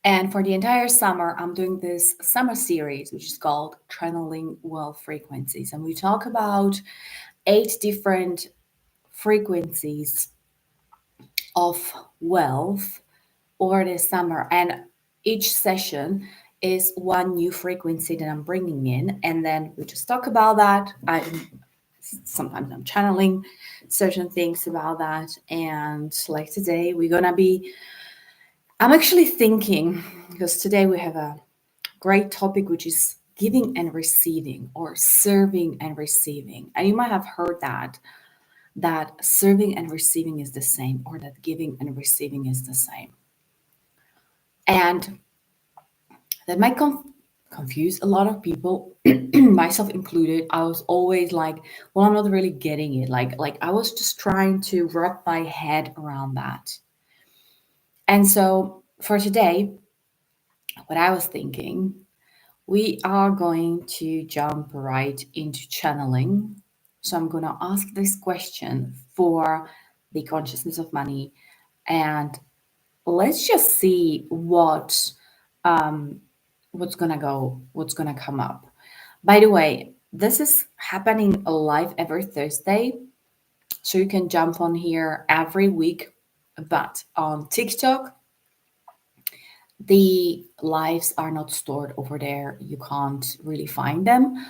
And for the entire summer, I'm doing this summer series, which is called Channeling Wealth Frequencies. And we talk about 8 different frequencies of wealth over the summer. And each session is one new frequency that I'm bringing in. And then we just talk about that. Sometimes I'm channeling certain things about that. And like today, I'm actually thinking, because today we have a great topic, which is giving and receiving, or serving and receiving. And you might have heard that serving and receiving is the same, or that giving and receiving is the same. And that might confuse a lot of people, myself included. I was always like, well, I'm not really getting it. Like I was just trying to wrap my head around that. And so for today, what I was thinking, we are going to jump right into channeling. So I'm going to ask this question for the consciousness of money, and let's just see what's gonna come up. By the way, this is happening live every Thursday, so you can jump on here every week. But on TikTok, the lives are not stored over there. You can't really find them.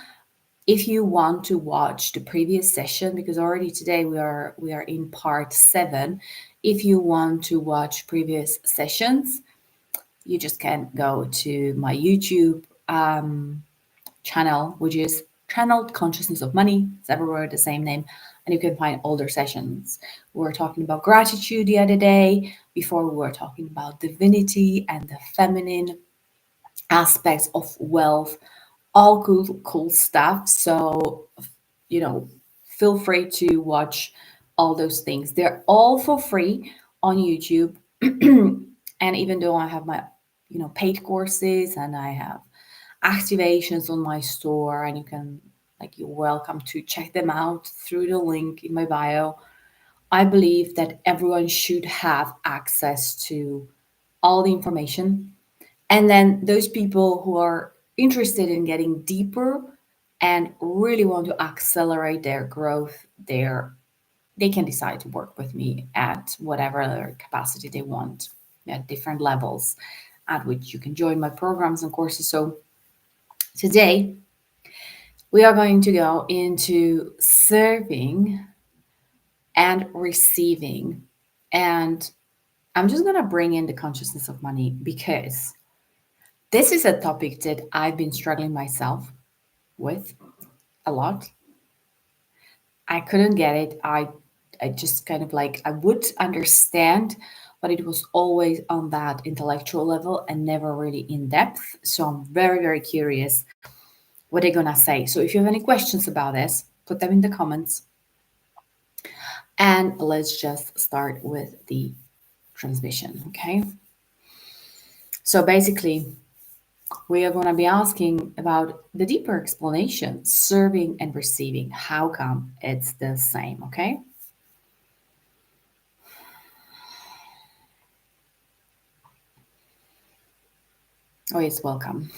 If you want to watch the previous session, because already today we are in part 7. If you want to watch previous sessions, you just can go to my YouTube channel, which is Channeled Consciousness of Money. It's everywhere the same name. And you can find older sessions. We were talking about gratitude the other day. Before, we were talking about divinity and the feminine aspects of wealth. All cool stuff. So, you know, feel free to watch all those things. They're all for free on YouTube. And even though I have my, paid courses, and I have activations on my store, and you're welcome to check them out through the link in my bio. I believe that everyone should have access to all the information. And then those people who are interested in getting deeper and really want to accelerate their growth, they can decide to work with me at whatever their capacity they want, at different levels at which you can join my programs and courses. So today, we are going to go into serving and receiving. And I'm just going to bring in the consciousness of money, because this is a topic that I've been struggling myself with a lot. I couldn't get it. I just kind of I would understand, but it was always on that intellectual level and never really in depth. So I'm very, very curious what they're gonna say. So if you have any questions about this, put them in the comments. And let's just start with the transmission, okay? So basically, we are going to be asking about the deeper explanation, serving and receiving. How come it's the same, okay? Oh, yes, welcome.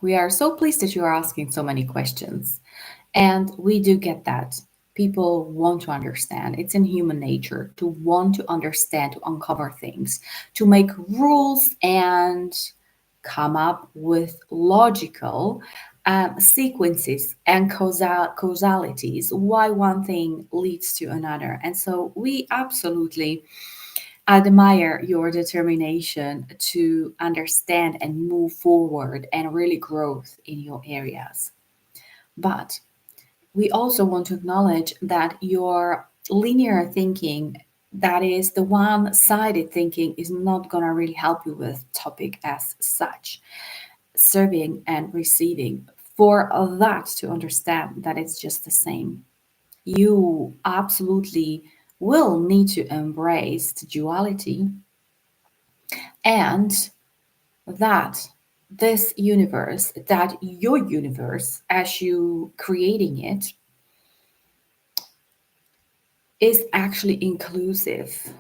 We are so pleased that you are asking so many questions. And we do get that. People want to understand. It's in human nature to want to understand, to uncover things, to make rules and come up with logical sequences and causalities, why one thing leads to another. And so we absolutely admire your determination to understand and move forward and really growth in your areas. But we also want to acknowledge that your linear thinking, that is the one-sided thinking, is not going to really help you with topic as such. Serving and receiving, for that to understand that it's just the same, you absolutely will need to embrace the duality, and that this universe, that your universe as you creating it, is actually inclusive.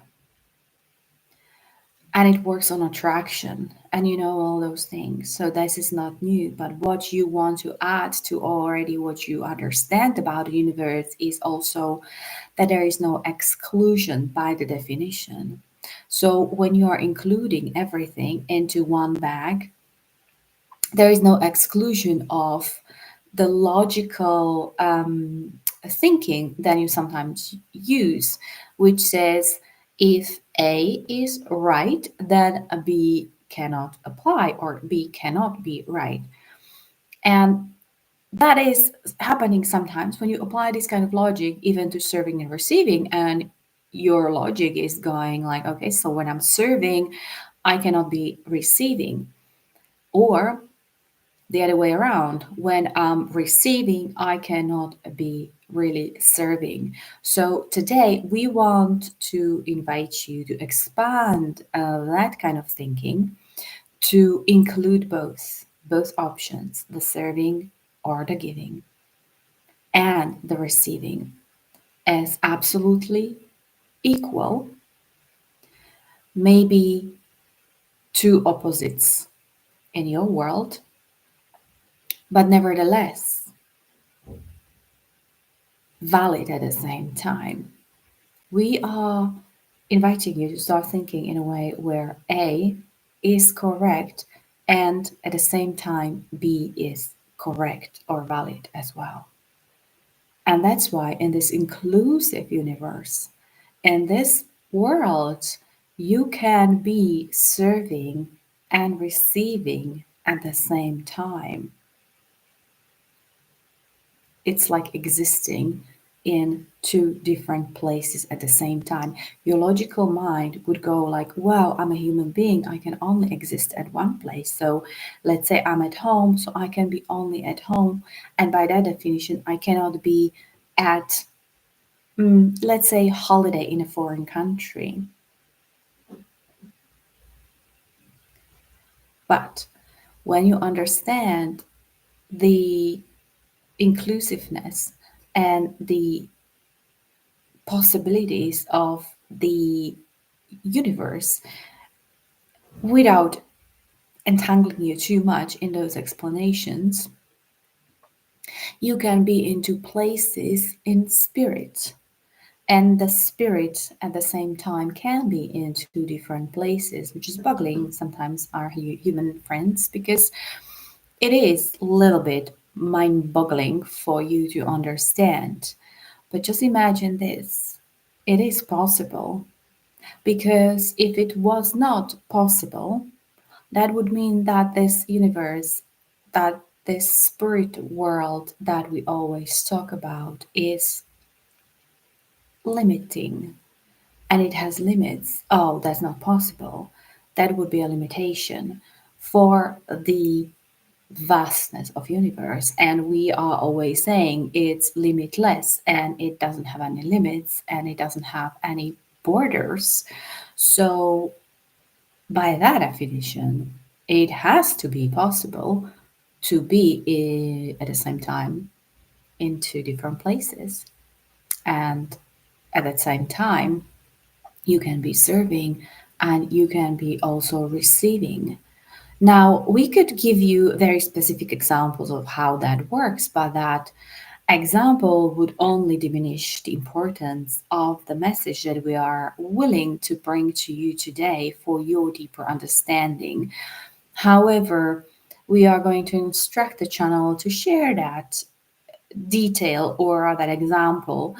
and it works on attraction and all those things. So this is not new, but what you want to add to already what you understand about the universe is also that there is no exclusion by the definition. So when you are including everything into one bag, there is no exclusion of the logical thinking that you sometimes use, which says if A is right, then a B cannot apply or B cannot be right. And that is happening sometimes when you apply this kind of logic even to serving and receiving, and your logic is going like, okay, so when I'm serving, I cannot be receiving. Or the other way around. When I'm receiving, I cannot be really serving. So today we want to invite you to expand that kind of thinking to include both options, the serving or the giving, and the receiving as absolutely equal, maybe two opposites in your world, but nevertheless valid at the same time. We are inviting you to start thinking in a way where A is correct and at the same time B is correct or valid as well. And that's why in this inclusive universe, in this world, you can be serving and receiving at the same time. It's like existing in two different places at the same time. Your logical mind would go like, wow, I'm a human being, I can only exist at one place. So let's say I'm at home, so I can be only at home, and by that definition I cannot be at let's say holiday in a foreign country. But when you understand the inclusiveness and the possibilities of the universe without entangling you too much in those explanations, you can be into places in spirit. And the spirit at the same time can be in two different places, which is boggling sometimes our human friends, because it is a little bit mind boggling for you to understand. But just imagine this, it is possible. Because if it was not possible, that would mean that this universe, that this spirit world that we always talk about is limiting and it has limits. Oh, that's not possible. That would be a limitation for the vastness of universe, and we are always saying it's limitless and it doesn't have any limits and it doesn't have any borders. So by that definition, it has to be possible to be at the same time in two different places. And at the same time, you can be serving and you can be also receiving. Now, we could give you very specific examples of how that works, but that example would only diminish the importance of the message that we are willing to bring to you today for your deeper understanding. However, we are going to instruct the channel to share that detail or that example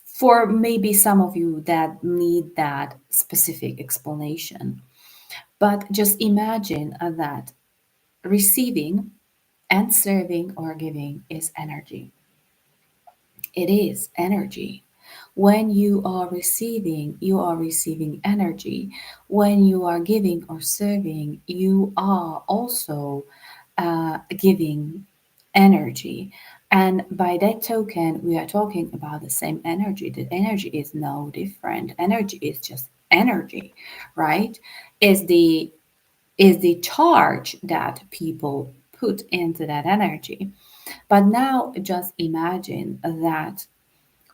for maybe some of you that need that specific explanation. But just imagine that receiving and serving or giving is energy. It is energy. When you are receiving energy. When you are giving or serving, you are also giving energy. And by that token, we are talking about the same energy. The energy is no different. Energy is just energy, right? Is the is the charge that people put into that energy. But now just imagine that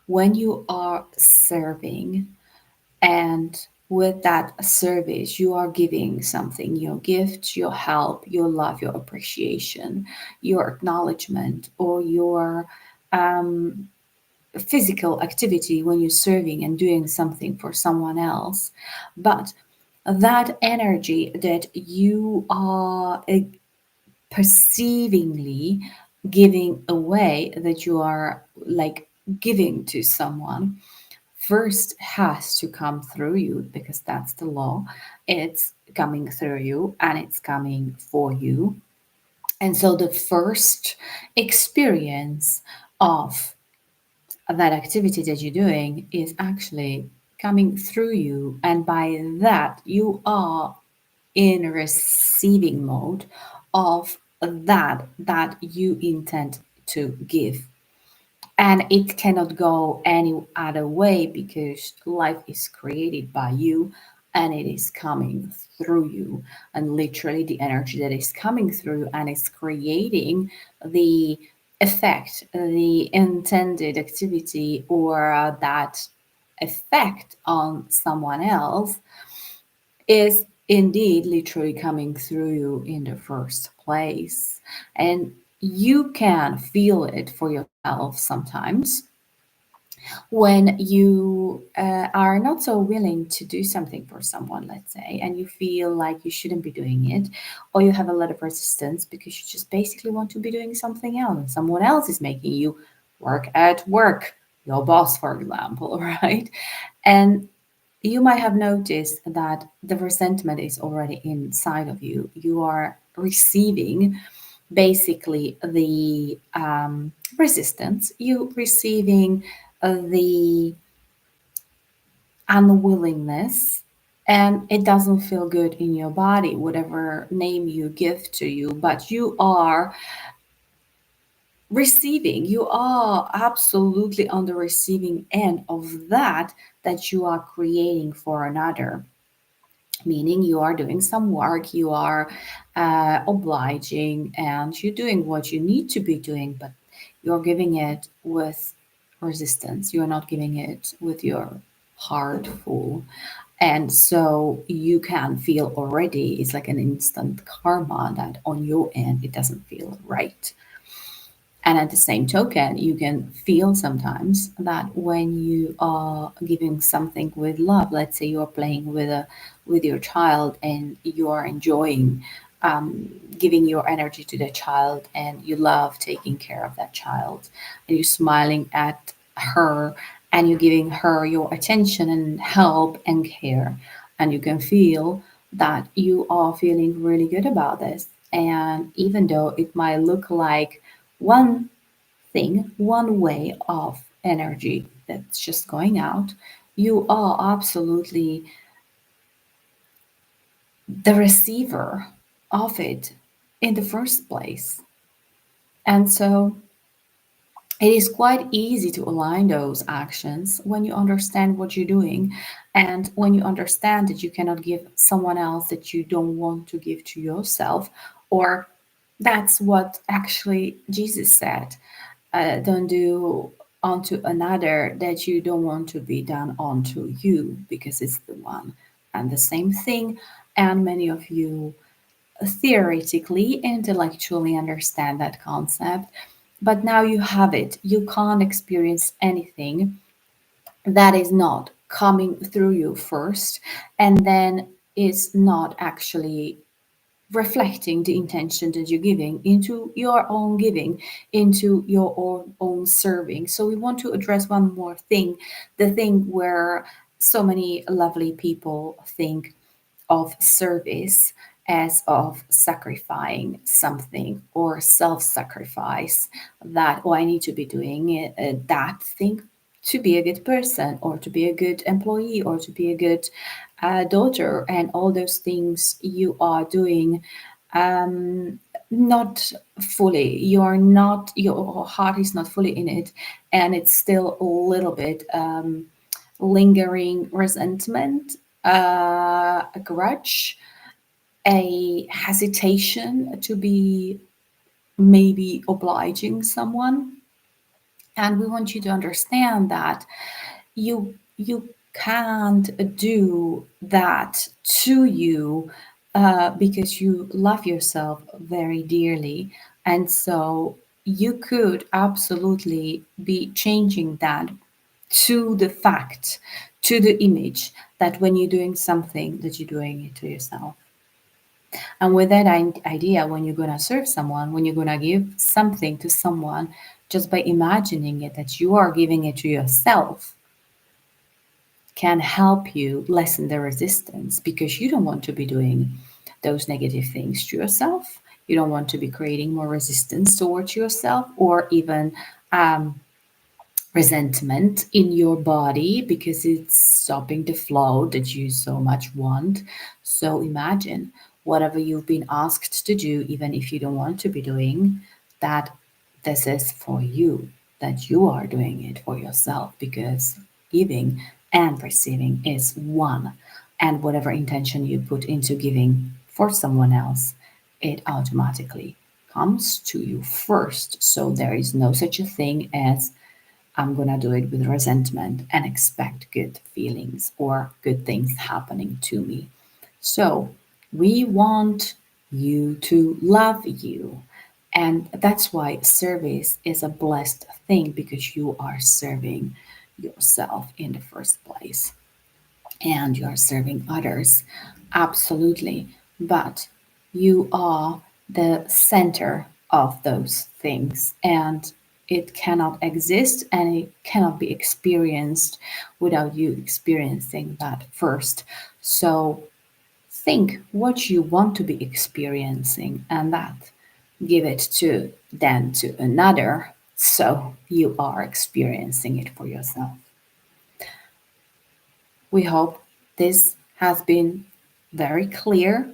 when you are serving and with that service, you are giving something, your gift, your help, your love, your appreciation, your acknowledgement, or your physical activity when you're serving and doing something for someone else. But that energy that you are perceivingly giving away, that you are like giving to someone, first has to come through you, because that's the law. It's coming through you and it's coming for you. And so the first experience of that activity that you're doing is actually coming through you. And by that, you are in receiving mode of that you intend to give. And it cannot go any other way, because life is created by you and it is coming through you. And literally, the energy that is coming through you and is creating the effect, the intended activity, or that effect on someone else, is indeed literally coming through you in the first place. And you can feel it for yourself sometimes when you are not so willing to do something for someone, let's say, and you feel like you shouldn't be doing it, or you have a lot of resistance because you just basically want to be doing something else, and someone else is making you work at work, your boss, for example, right? And you might have noticed that the resentment is already inside of you. You are receiving basically the resistance, you receiving the unwillingness, and it doesn't feel good in your body, whatever name you give to you, but you are receiving, you are absolutely on the receiving end of that you are creating for another. Meaning you are doing some work, you are obliging, and you're doing what you need to be doing, but you're giving it with resistance. You're not giving it with your heart full. And so you can feel already, it's like an instant karma that on your end it doesn't feel right. And at the same token, you can feel sometimes that when you are giving something with love, let's say you're playing with your child and you are enjoying giving your energy to the child, and you love taking care of that child, and you're smiling at her and you're giving her your attention and help and care, and you can feel that you are feeling really good about this. And even though it might look like one thing, one way of energy that's just going out, you are absolutely the receiver of it in the first place. And so it is quite easy to align those actions when you understand what you're doing, and when you understand that you cannot give someone else that you don't want to give to yourself. Or that's what actually Jesus said, don't do unto another that you don't want to be done unto you, because it's the one and the same thing. And many of you theoretically, intellectually understand that concept, but now you have it. You can't experience anything that is not coming through you first, and then is not actually reflecting the intention that you're giving into your own giving, into your own serving. So we want to address one more thing, the thing where so many lovely people think of service as of sacrificing something, or self-sacrifice, that, oh, I need to be doing it, that thing to be a good person, or to be a good employee, or to be a good daughter, and all those things you are doing, not fully, you're not, your heart is not fully in it, and it's still a little bit lingering resentment, a grudge, a hesitation to be maybe obliging someone. And we want you to understand that you can't do that to you because you love yourself very dearly. And so you could absolutely be changing that to the fact, to the image that when you're doing something, that you're doing it to yourself. And with that idea, when you're going to serve someone, when you're going to give something to someone, just by imagining it that you are giving it to yourself, can help you lessen the resistance because you don't want to be doing those negative things to yourself. You don't want to be creating more resistance towards yourself or even um, resentment in your body because it's stopping the flow that you so much want. So imagine whatever you've been asked to do, even if you don't want to be doing, that this is for you, that you are doing it for yourself because giving and receiving is one. And whatever intention you put into giving for someone else, it automatically comes to you first. So there is no such a thing as I'm gonna do it with resentment and expect good feelings or good things happening to me. So we want you to love you. And that's why service is a blessed thing because you are serving yourself in the first place and you are serving others. Absolutely. But you are the center of those things, and it cannot exist and it cannot be experienced without you experiencing that first. So think what you want to be experiencing and that give it to then to another so you are experiencing it for yourself. We hope this has been very clear.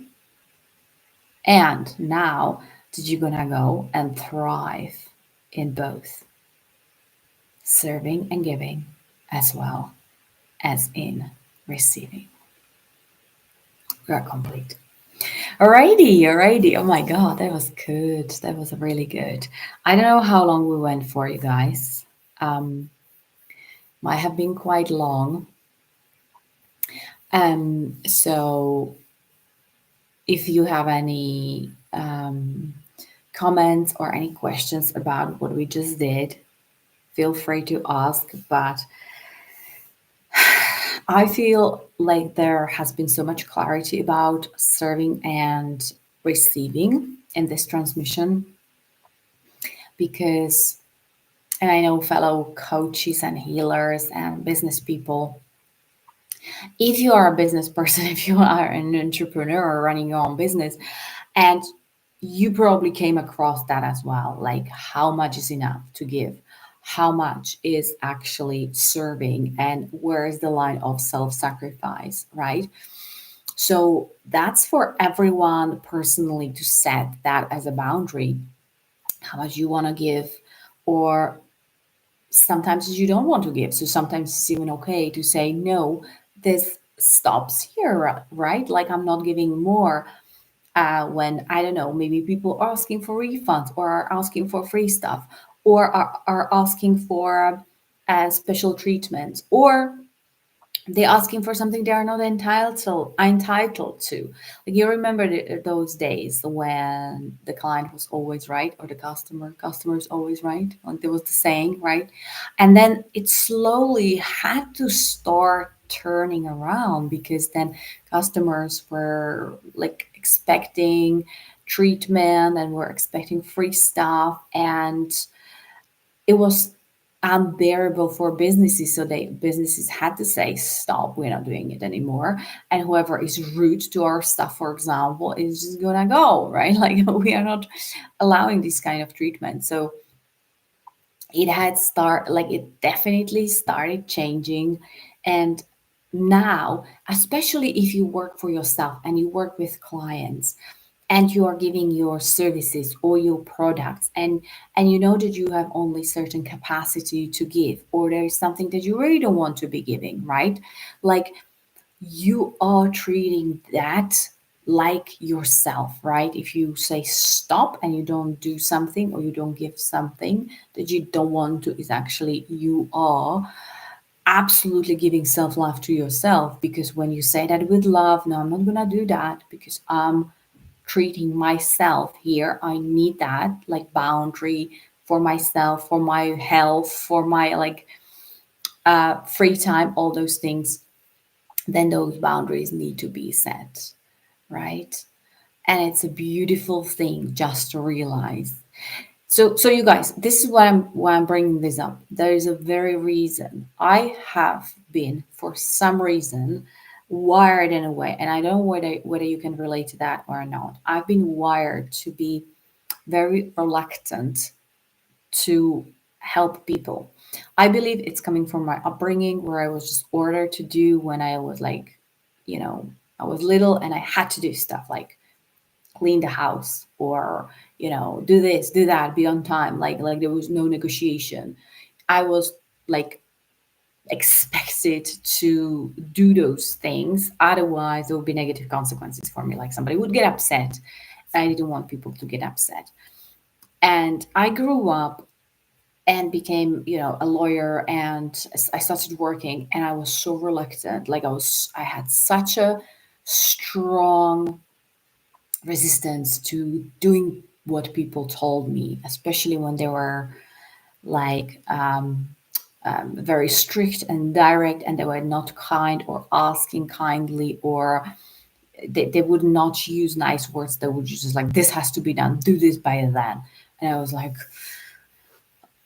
And now that you're gonna go and thrive in both serving and giving as well as in receiving. We're complete. Alrighty, alrighty. Oh my god, that was good. That was really good. I don't know how long we went for, you guys. Um, might have been quite long. So if you have any comments or any questions about what we just did, feel free to ask. But I feel like there has been so much clarity about serving and receiving in this transmission because, and I know fellow coaches and healers and business people, if you are a business person, if you are an entrepreneur running your own business, and you probably came across that as well, like how much is enough to give, how much is actually serving, and where is the line of self-sacrifice, right? So that's for everyone personally to set that as a boundary, how much you want to give, or sometimes you don't want to give. So sometimes it's even okay to say, no, this stops here, right? Like I'm not giving more when, I don't know, maybe people are asking for refunds or are asking for free stuff or are asking for special treatment or they're asking for something they are not entitled to. Like you remember those days when the client was always right or the customer's always right. Like there was the saying, right? And then it slowly had to start turning around because then customers were like expecting treatment and were expecting free stuff and it was unbearable for businesses. So they businesses had to say, stop, we're not doing it anymore. And whoever is rude to our staff, for example, is just gonna go, right? Like we are not allowing this kind of treatment. So it definitely started changing. And now, especially if you work for yourself and you work with clients, and you are giving your services or your products and you know that you have only certain capacity to give or there is something that you really don't want to be giving, right? Like you are treating that like yourself, right? If you say stop and you don't do something or you don't give something that you don't want to, is actually you are absolutely giving self love to yourself, because when you say that with love, no, I'm not gonna do that because I'm treating myself here. I need that like boundary for myself, for my health, for my like free time, all those things. Then those boundaries need to be set, right? And it's a beautiful thing just to realize. So you guys, this is why I'm bringing this up. There is a very reason I have been, for some reason, wired in a way, and I don't know whether you can relate to that or not. I've been wired to be very reluctant to help people. I believe it's coming from my upbringing, where I was just ordered to do when I was like, you know, I was little and I had to do stuff like clean the house, or do this, do that, be on time. Like there was no negotiation. I was like expected to do those things, otherwise there would be negative consequences for me, like somebody would get upset. I didn't want people to get upset. And I grew up and became, a lawyer, and I started working, and I was so reluctant. Like I had such a strong resistance to doing what people told me, especially when they were like very strict and direct, and they were not kind or asking kindly, or they would not use nice words. They would just like, this has to be done, do this by then. And I was like,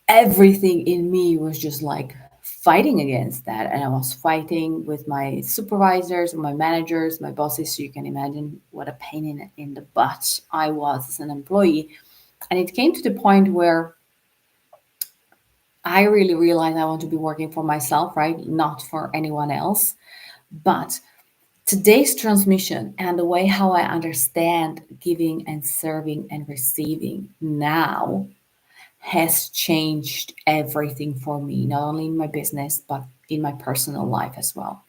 everything in me was just like fighting against that. And I was fighting with my supervisors, my managers, my bosses. So you can imagine what a pain in the butt I was as an employee. And it came to the point where I really realized I want to be working for myself, right? Not for anyone else. But today's transmission and the way how I understand giving and serving and receiving now has changed everything for me, not only in my business, but in my personal life as well.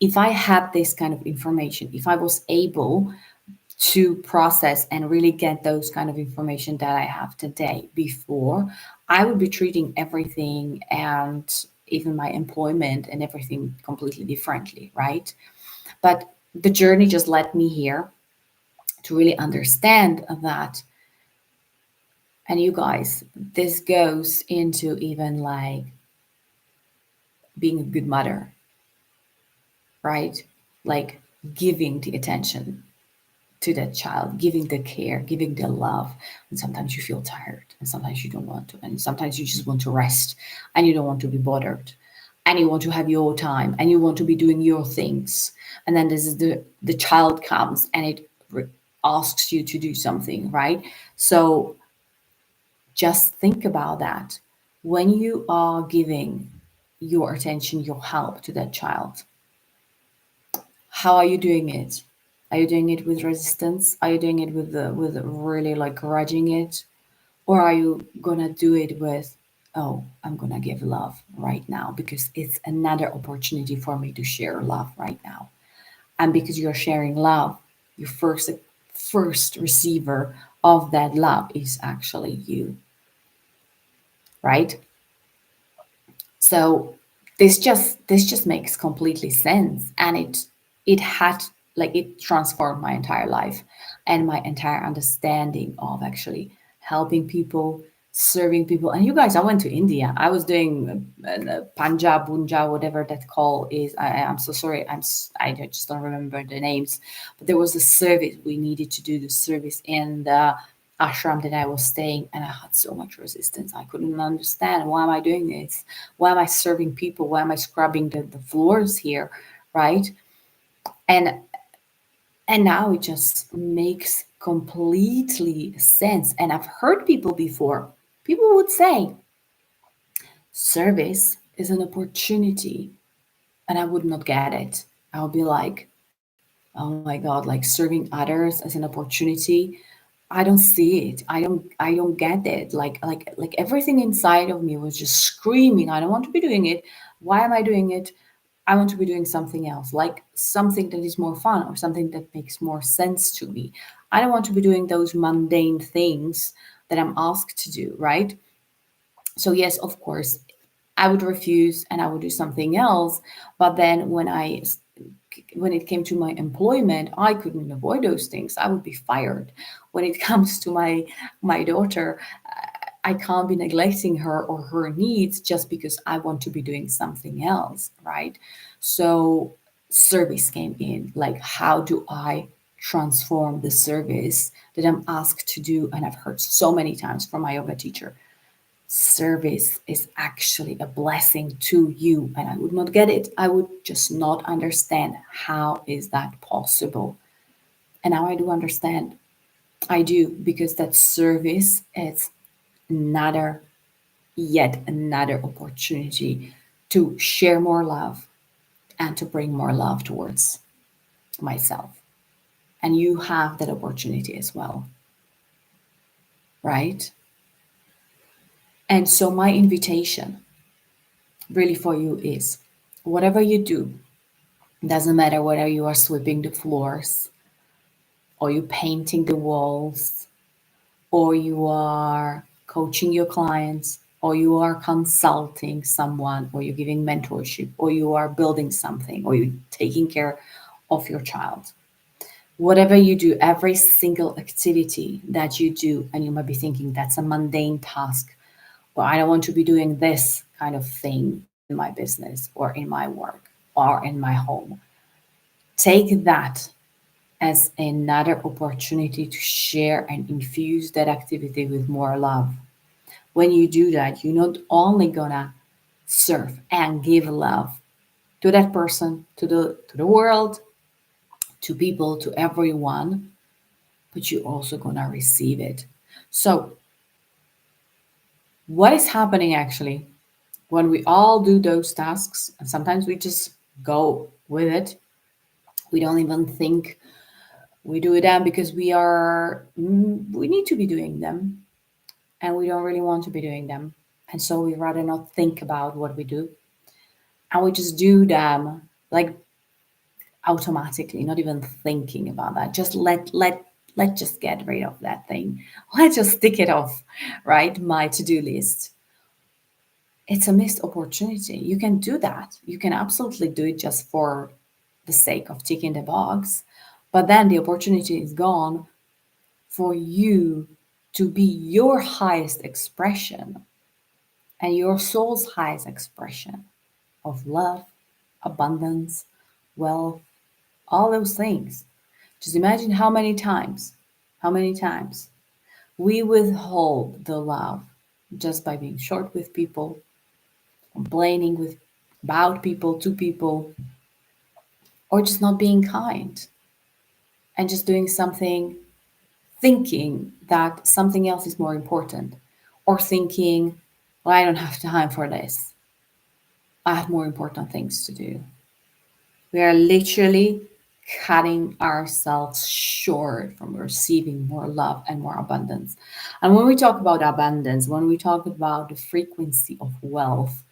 If I had this kind of information, if I was able to process and really get those kind of information that I have today before, I would be treating everything and even my employment and everything completely differently, right? But the journey just led me here to really understand that. And you guys, this goes into even like being a good mother, right? Like giving the attention to that child, giving the care, giving the love. And sometimes you feel tired, and sometimes you don't want to. And sometimes you just want to rest, and you don't want to be bothered. And you want to have your time, and you want to be doing your things. And then this is the child comes and it asks you to do something, right? So just think about that. When you are giving your attention, your help to that child, how are you doing it? Are you doing it with resistance? Are you doing it with really like grudging it? Or are you gonna do it with, oh, I'm gonna give love right now because it's another opportunity for me to share love right now. And because you're sharing love, your first receiver of that love is actually you, right? So this just makes completely sense, and it had like it transformed my entire life and my entire understanding of actually helping people, serving people. And you guys, I went to India. I was doing Punjab, Bunja, whatever that call is. I'm so sorry. I just don't remember the names. But there was a service we needed to do, the service in the ashram that I was staying, and I had so much resistance. I couldn't understand, why am I doing this? Why am I serving people? Why am I scrubbing the floors here? Right? And and now it just makes completely sense. And I've heard people before, people would say service is an opportunity, and I would not get it. I'll be like, oh my God, like serving others as an opportunity. I don't see it. I don't get it. Like everything inside of me was just screaming, I don't want to be doing it. Why am I doing it? I want to be doing something else, like something that is more fun or something that makes more sense to me. I don't want to be doing those mundane things that I'm asked to do, right? So yes, of course, I would refuse and I would do something else. But then when it came to my employment, I couldn't avoid those things. I would be fired. When it comes to my daughter, I can't be neglecting her or her needs just because I want to be doing something else, right? So service came in. Like, how do I transform the service that I'm asked to do? And I've heard so many times from my yoga teacher, service is actually a blessing to you. And I would not get it. I would just not understand how is that possible. And now I do understand. I do, because that service is another, yet another opportunity to share more love and to bring more love towards myself. And you have that opportunity as well, right? And so my invitation really for you is, whatever you do, doesn't matter whether you are sweeping the floors or you painting the walls or you are coaching your clients or you are consulting someone or you're giving mentorship or you are building something or you're taking care of your child. Whatever you do, every single activity that you do, and you might be thinking that's a mundane task, or I don't want to be doing this kind of thing in my business or in my work or in my home. Take that as another opportunity to share and infuse that activity with more love. When you do that, you're not only gonna serve and give love to that person, to the world, to people, to everyone, but you're also gonna receive it. So, what is happening actually when we all do those tasks, and sometimes we just go with it, we don't even think we do them because we need to be doing them and we don't really want to be doing them. And so we rather not think about what we do and we just do them like automatically, not even thinking about that. Just let just get rid of that thing. Let's just tick it off, right? My to-do list. It's a missed opportunity. You can do that. You can absolutely do it just for the sake of ticking the box. But then the opportunity is gone for you to be your highest expression and your soul's highest expression of love, abundance, wealth, all those things. Just imagine how many times we withhold the love just by being short with people, complaining with about people to people, or just not being kind and just doing something, thinking that something else is more important, or thinking, well, I don't have time for this. I have more important things to do. We are literally cutting ourselves short from receiving more love and more abundance. And when we talk about abundance, when we talk about the frequency of wealth,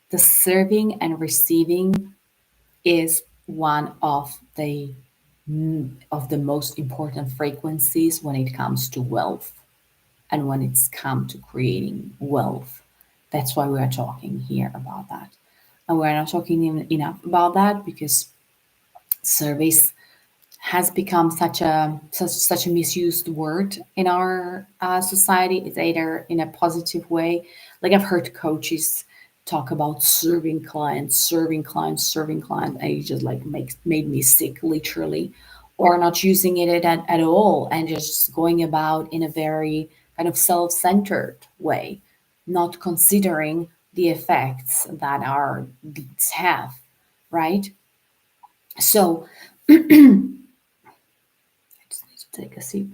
the serving and receiving is one of the most important frequencies when it comes to wealth and when it's come to creating wealth. That's why we are talking here about that. And we're not talking even enough about that because service has become such a misused word in our society. It's either in a positive way, like I've heard coaches talk about serving clients, serving clients, serving clients, and it just like made me sick, literally, or not using it at all, and just going about in a very kind of self-centered way, not considering the effects that our deeds have, right? So just need to take a sip.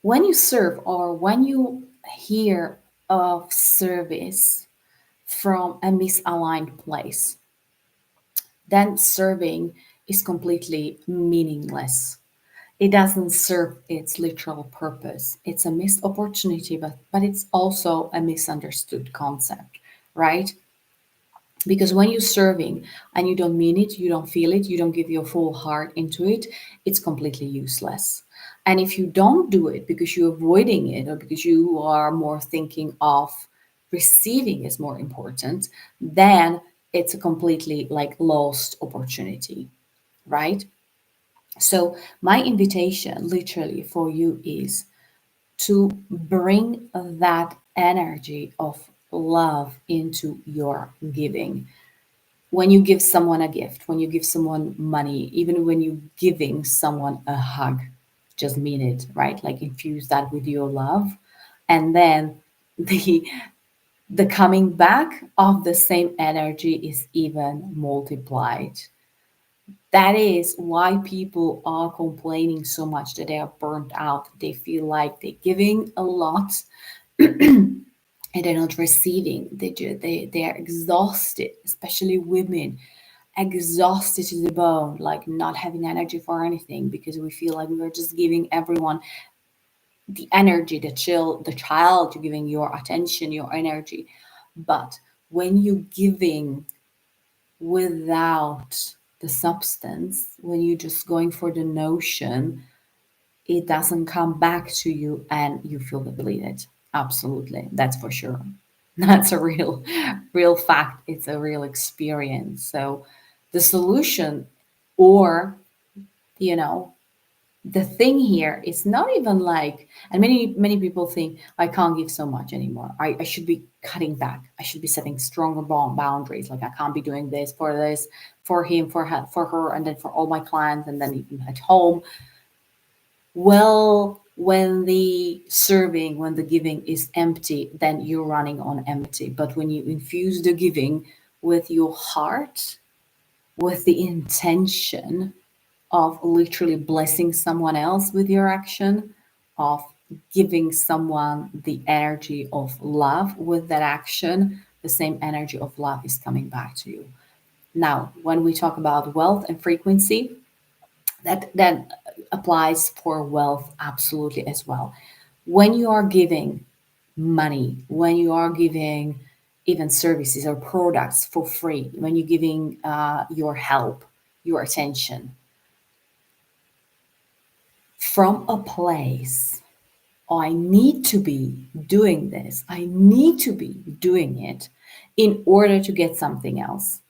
When you serve or when you hear of service from a misaligned place, then serving is completely meaningless. It doesn't serve its literal purpose. It's a missed opportunity, but it's also a misunderstood concept, right? Because when you're serving and you don't mean it, you don't feel it, you don't give your full heart into it, it's completely useless. And if you don't do it because you're avoiding it or because you are more thinking of receiving is more important, then it's a completely like lost opportunity, right? So my invitation literally for you is to bring that energy of love into your giving. When you give someone a gift, when you give someone money, even when you're giving someone a hug, just mean it, right? Like infuse that with your love. And then the the coming back of the same energy is even multiplied. That is why people are complaining so much that they are burnt out. They feel like they're giving a lot and they're not receiving. They are exhausted, especially women, exhausted to the bone, like not having energy for anything because we feel like we are just giving everyone the energy, the child, you're giving your attention, your energy. But when you're giving without the substance, when you're just going for the notion, it doesn't come back to you and you feel depleted. Absolutely. That's for sure. That's a real fact. It's a real experience. So the solution or, you know, the thing here is not even like, and many people think I can't give so much anymore. I should be cutting back. I should be setting stronger boundaries. Like I can't be doing this, for him, for her, and then for all my clients, and then even at home. Well, when the serving, when the giving is empty, then you're running on empty. But when you infuse the giving with your heart, with the intention of literally blessing someone else with your action, of giving someone the energy of love with that action, the same energy of love is coming back to you. Now, when we talk about wealth and frequency, that applies for wealth absolutely as well. When you are giving money, when you are giving even services or products for free, when you're giving your help, your attention from a place, I need to be doing this, I need to be doing it in order to get something else.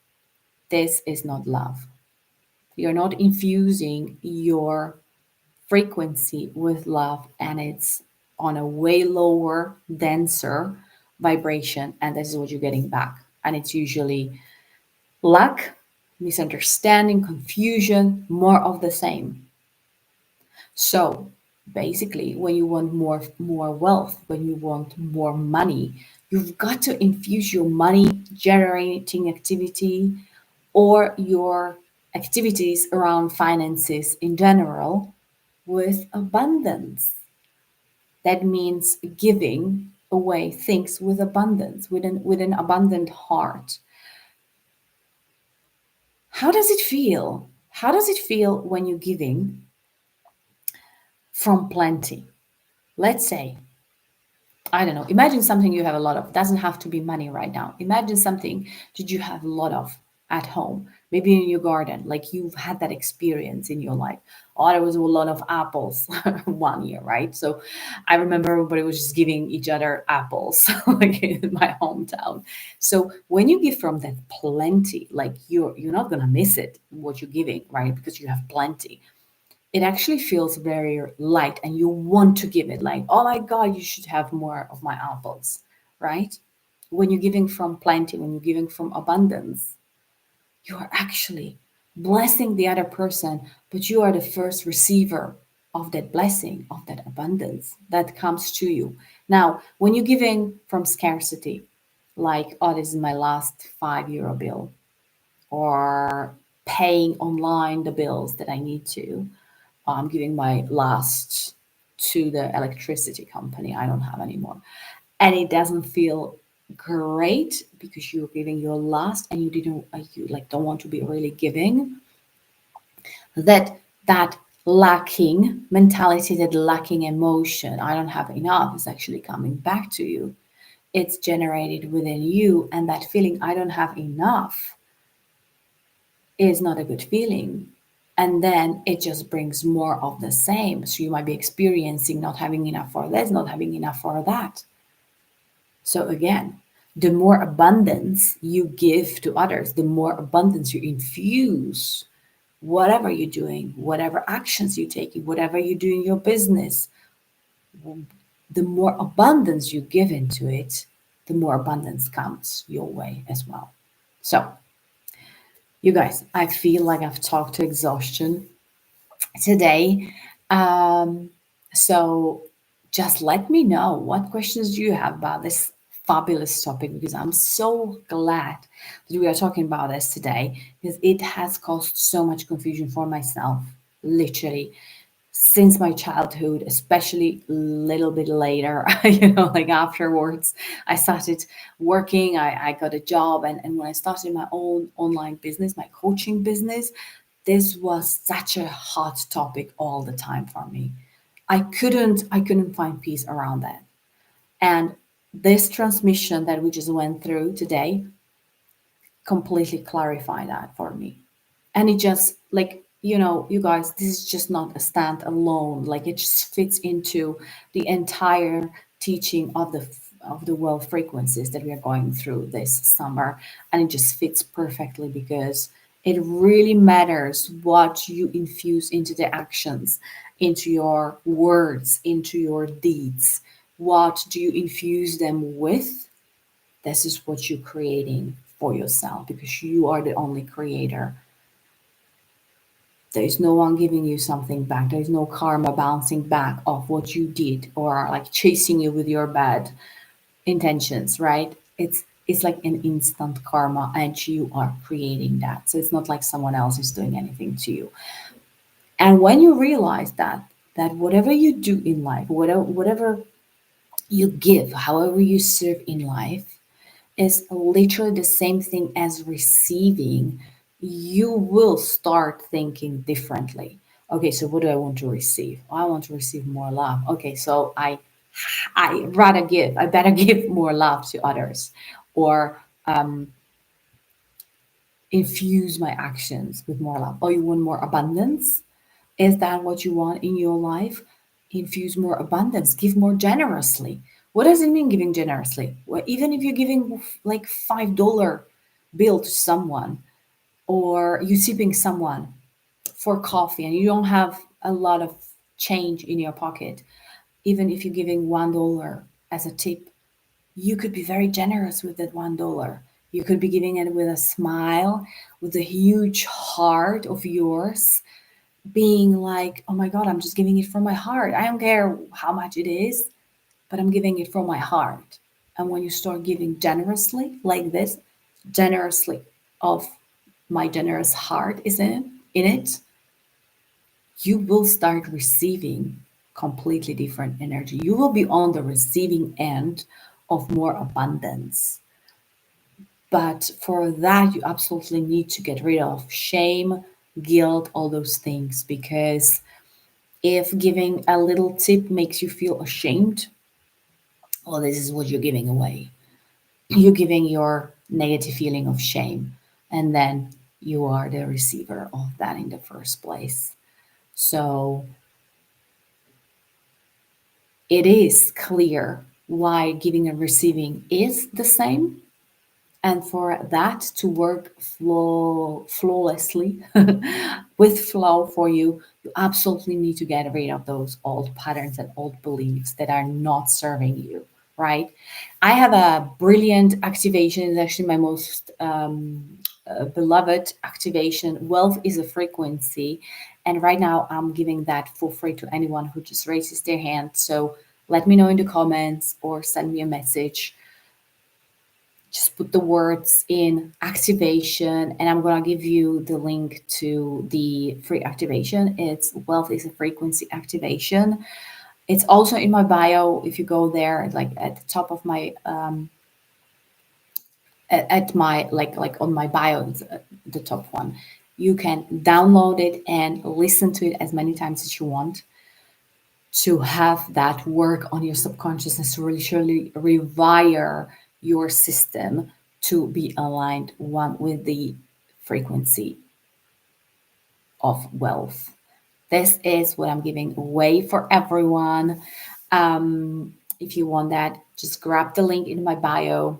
This is not love. You're not infusing your frequency with love, and it's on a way lower, denser vibration, and this is what you're getting back. And it's usually lack, misunderstanding, confusion, more of the same. So basically, when you want more wealth, when you want more money, you've got to infuse your money generating activity or your activities around finances in general with abundance. That means giving away things with abundance, with an abundant heart. How does it feel? How does it feel when you're giving from plenty? Let's say, I don't know, imagine something you have a lot of. It doesn't have to be money right now. Imagine something that you have a lot of at home, maybe in your garden, like you've had that experience in your life. Oh, there was a lot of apples one year, right? So I remember everybody was just giving each other apples like in my hometown. So when you give from that plenty, like you're not gonna miss it, what you're giving, right? Because you have plenty, it actually feels very light and you want to give it like, oh my God, you should have more of my apples, right? When you're giving from plenty, when you're giving from abundance, you are actually blessing the other person, but you are the first receiver of that blessing, of that abundance that comes to you. Now, when you're giving from scarcity, like, oh, this is my last €5 bill, or paying online the bills that I need to, I'm giving my last to the electricity company. I don't have anymore. And it doesn't feel great because you're giving your last and you didn't, you like don't want to be really giving. That lacking mentality, that lacking emotion, I don't have enough, is actually coming back to you. it's generated within you, and that feeling, I don't have enough, is not a good feeling. And then it just brings more of the same. So you might be experiencing not having enough for this, not having enough for that. So again, the more abundance you give to others, the more abundance you infuse whatever you're doing, whatever actions you're taking, whatever you do in your business, the more abundance you give into it, the more abundance comes your way as well. So, you guys, I feel like I've talked to exhaustion today. Um, so just let me know what questions do you have about this fabulous topic, because I'm so glad that we are talking about this today, because it has caused so much confusion for myself, literally since my childhood, especially a little bit later, like afterwards, I started working, I got a job. And when I started my own online business, my coaching business, this was such a hot topic all the time for me. I couldn't find peace around that. And this transmission that we just went through today completely clarified that for me. And it just, like, you guys, this is just not a stand alone, like it just fits into the entire teaching of the world frequencies that we are going through this summer. And it just fits perfectly, because it really matters what you infuse into the actions, into your words, into your deeds. What do you infuse them with? This is what you're creating for yourself, because you are the only creator. There is no one giving you something back. There is no karma bouncing back of what you did, or like chasing you with your bad intentions, right? It's like an instant karma, and you are creating that. So it's not like someone else is doing anything to you. And when you realize that whatever you do in life, whatever you give, however you serve in life, is literally the same thing as receiving, you will start thinking differently. Okay, so what do I want to receive? I want to receive more love. Okay, so I rather give. I better give more love to others, or infuse my actions with more love. Oh, you want more abundance? Is that what you want in your life? Infuse more abundance, give more generously. What does it mean giving generously? Well, even if you're giving like $5 bill to someone, or you tipping someone for coffee and you don't have a lot of change in your pocket, even if you're giving $1 as a tip, you could be very generous with that $1. You could be giving it with a smile, with a huge heart of yours, being like, oh my God, I'm just giving it from my heart. I don't care how much it is, but I'm giving it from my heart. And when you start giving generously like this, generously of my generous heart is in it, you will start receiving completely different energy. You will be on the receiving end of more abundance. But for that, you absolutely need to get rid of shame, guilt, all those things, because if giving a little tip makes you feel ashamed, well, this is what you're giving away. You're giving your negative feeling of shame, and then you are the receiver of that in the first place. So it is clear why giving and receiving is the same. And for that to work flawlessly with flow for you, you absolutely need to get rid of those old patterns and old beliefs that are not serving you, right? I have a brilliant activation. It's actually my most beloved activation. Wealth is a frequency. And right now, I'm giving that for free to anyone who just raises their hand. So let me know in the comments or send me a message. Just put the words in activation, and I'm going to give you the link to the free activation. It's Wealth is a Frequency activation. It's also in my bio. If you go there, like at the top of my at my like on my bio, it's the top one. You can download it and listen to it as many times as you want. to have that work on your subconsciousness to really surely rewire your system to be aligned one with the frequency of wealth. This is what I'm giving away for everyone. If you want that, just grab the link in my bio.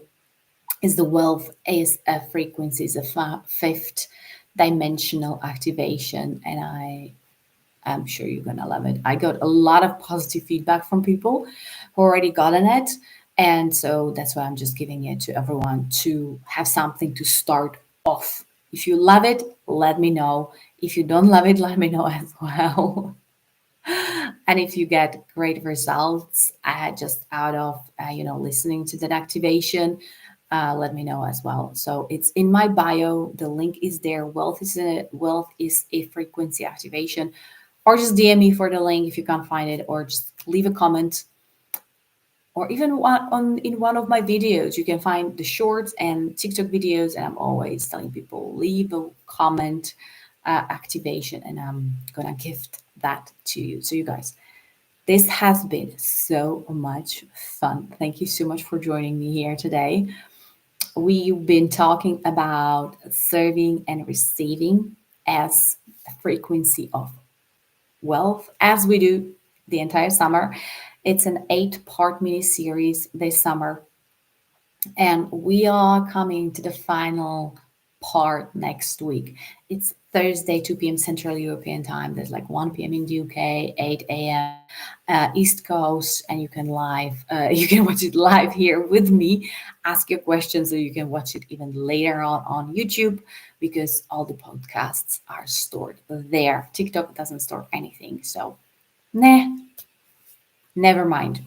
Is the wealth is a frequency, is a fifth dimensional activation, and I'm sure you're gonna love it. I got a lot of positive feedback from people who already gotten it, and so that's why I'm just giving it to everyone to have something to start off. If you love it, let me know. If you don't love it, let me know as well. And if you get great results just out of listening to that activation, let me know as well. So it's in my bio. The link is there. Wealth is a frequency activation, or just DM me for the link if you can't find it, or just leave a comment, or even in one of my videos. You can find the shorts and TikTok videos, and I'm always telling people leave a comment activation, and I'm gonna gift that to you. So you guys, this has been so much fun. Thank you so much for joining me here today. We've been talking about serving and receiving as a frequency of wealth, as we do the entire summer. It's an 8-part mini series this summer, and we are coming to the final part next week. It's Thursday, 2 p.m. Central European time. There's like 1 p.m. in the UK, 8 a.m. East Coast, and you can watch it live here with me. Ask your questions, or you can watch it even later on YouTube, because all the podcasts are stored there. TikTok doesn't store anything, so nah, never mind.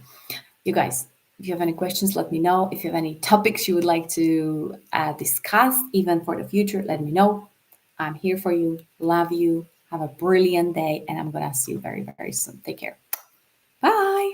You guys, if you have any questions, let me know. If you have any topics you would like to discuss, even for the future, let me know. I'm here for you. Love you. Have a brilliant day, and I'm gonna see you very, very soon. Take care. Bye.